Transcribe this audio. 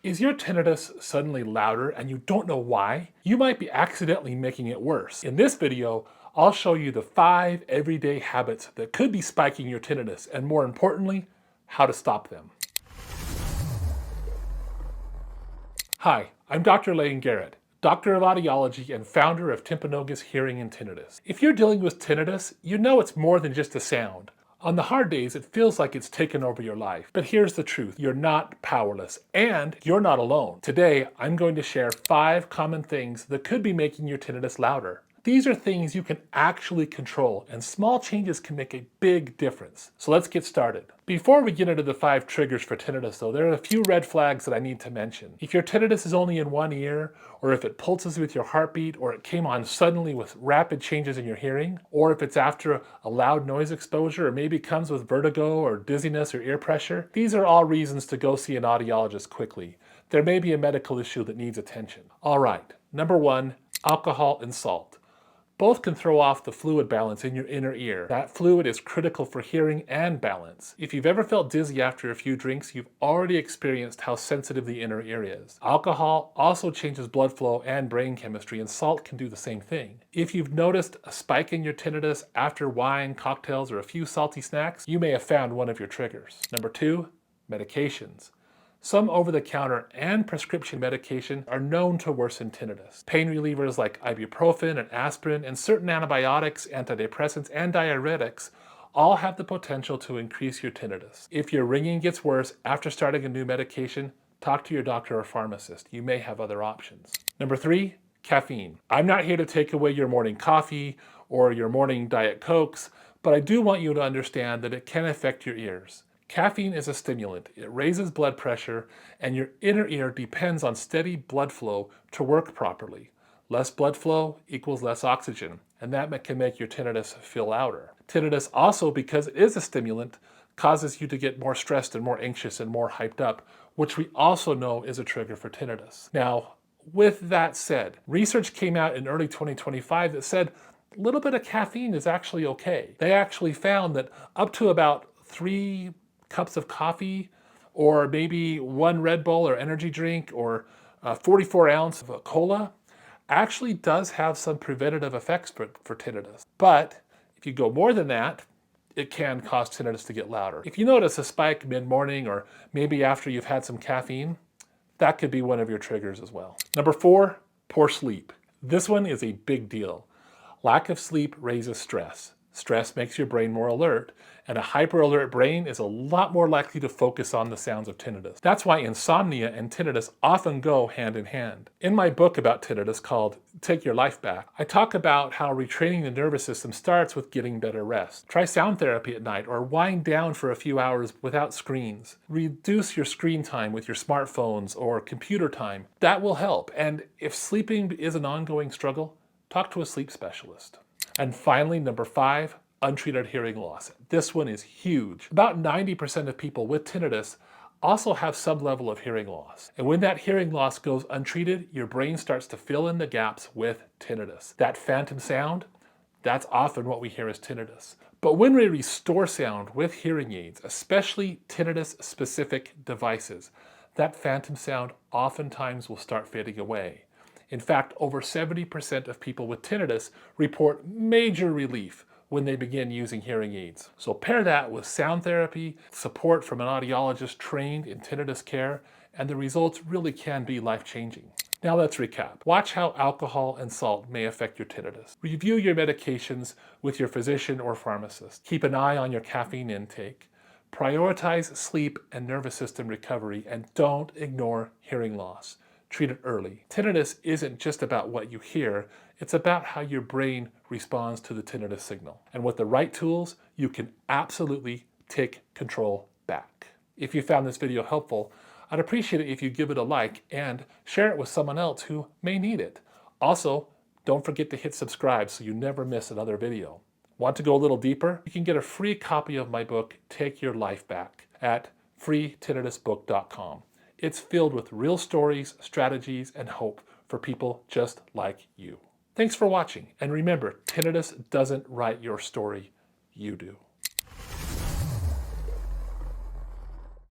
Is your tinnitus suddenly louder and you don't know why? You might be accidentally making it worse. In this video, I'll show you the 5 everyday habits that could be spiking your tinnitus, and more importantly, how to stop them. Hi, I'm Dr. Lane Garrett, Doctor of Audiology and founder of Timpanogos Hearing and Tinnitus. If you're dealing with tinnitus, you know it's more than just a sound. On the hard days, it feels like it's taken over your life. But here's the truth. You're not powerless, and you're not alone. Today, I'm going to share 5 common things that could be making your tinnitus louder. These are things you can actually control, and small changes can make a big difference. So let's get started. Before we get into the 5 triggers for tinnitus though, there are a few red flags that I need to mention. If your tinnitus is only in one ear, or if it pulses with your heartbeat, or it came on suddenly with rapid changes in your hearing, or if it's after a loud noise exposure, or maybe comes with vertigo or dizziness or ear pressure, these are all reasons to go see an audiologist quickly. There may be a medical issue that needs attention. All right, number 1, alcohol and salt. Both can throw off the fluid balance in your inner ear. That fluid is critical for hearing and balance. If you've ever felt dizzy after a few drinks, you've already experienced how sensitive the inner ear is. Alcohol also changes blood flow and brain chemistry, and salt can do the same thing. If you've noticed a spike in your tinnitus after wine, cocktails, or a few salty snacks, you may have found one of your triggers. Number 2, medications. Some over-the-counter and prescription medication are known to worsen tinnitus. Pain relievers like ibuprofen and aspirin, and certain antibiotics, antidepressants, and diuretics all have the potential to increase your tinnitus. If your ringing gets worse after starting a new medication, talk to your doctor or pharmacist. You may have other options. Number 3, caffeine. I'm not here to take away your morning coffee or your morning Diet Cokes, but I do want you to understand that it can affect your ears. Caffeine is a stimulant. It raises blood pressure, and your inner ear depends on steady blood flow to work properly. Less blood flow equals less oxygen, and that can make your tinnitus feel louder. Tinnitus also, because it is a stimulant, causes you to get more stressed and more anxious and more hyped up, which we also know is a trigger for tinnitus. Now, with that said, research came out in early 2025 that said a little bit of caffeine is actually okay. They actually found that up to about 3 cups of coffee, or maybe 1 Red Bull or energy drink, or 44 ounce of a cola actually does have some preventative effects for tinnitus. But if you go more than that, it can cause tinnitus to get louder. If you notice a spike mid-morning or maybe after you've had some caffeine, that could be one of your triggers as well. Number 4, poor sleep. This one is a big deal. Lack of sleep raises stress. Stress makes your brain more alert, and a hyper-alert brain is a lot more likely to focus on the sounds of tinnitus. That's why insomnia and tinnitus often go hand in hand. In my book about tinnitus called Take Your Life Back, I talk about how retraining the nervous system starts with getting better rest. Try sound therapy at night, or wind down for a few hours without screens. Reduce your screen time with your smartphones or computer time. That will help, and if sleeping is an ongoing struggle, talk to a sleep specialist. And finally, number 5, untreated hearing loss. This one is huge. About 90% of people with tinnitus also have some level of hearing loss. And when that hearing loss goes untreated, your brain starts to fill in the gaps with tinnitus. That phantom sound, that's often what we hear as tinnitus. But when we restore sound with hearing aids, especially tinnitus-specific devices, that phantom sound oftentimes will start fading away. In fact, over 70% of people with tinnitus report major relief when they begin using hearing aids. So pair that with sound therapy, support from an audiologist trained in tinnitus care, and the results really can be life-changing. Now let's recap. Watch how alcohol and salt may affect your tinnitus. Review your medications with your physician or pharmacist. Keep an eye on your caffeine intake. Prioritize sleep and nervous system recovery, and don't ignore hearing loss. Treat it early. Tinnitus isn't just about what you hear, it's about how your brain responds to the tinnitus signal. And with the right tools, you can absolutely take control back. If you found this video helpful, I'd appreciate it if you give it a like and share it with someone else who may need it. Also, don't forget to hit subscribe so you never miss another video. Want to go a little deeper? You can get a free copy of my book, Take Your Life Back, at freetinnitusbook.com. It's filled with real stories, strategies, and hope for people just like you. Thanks for watching, and remember, tinnitus doesn't write your story, you do.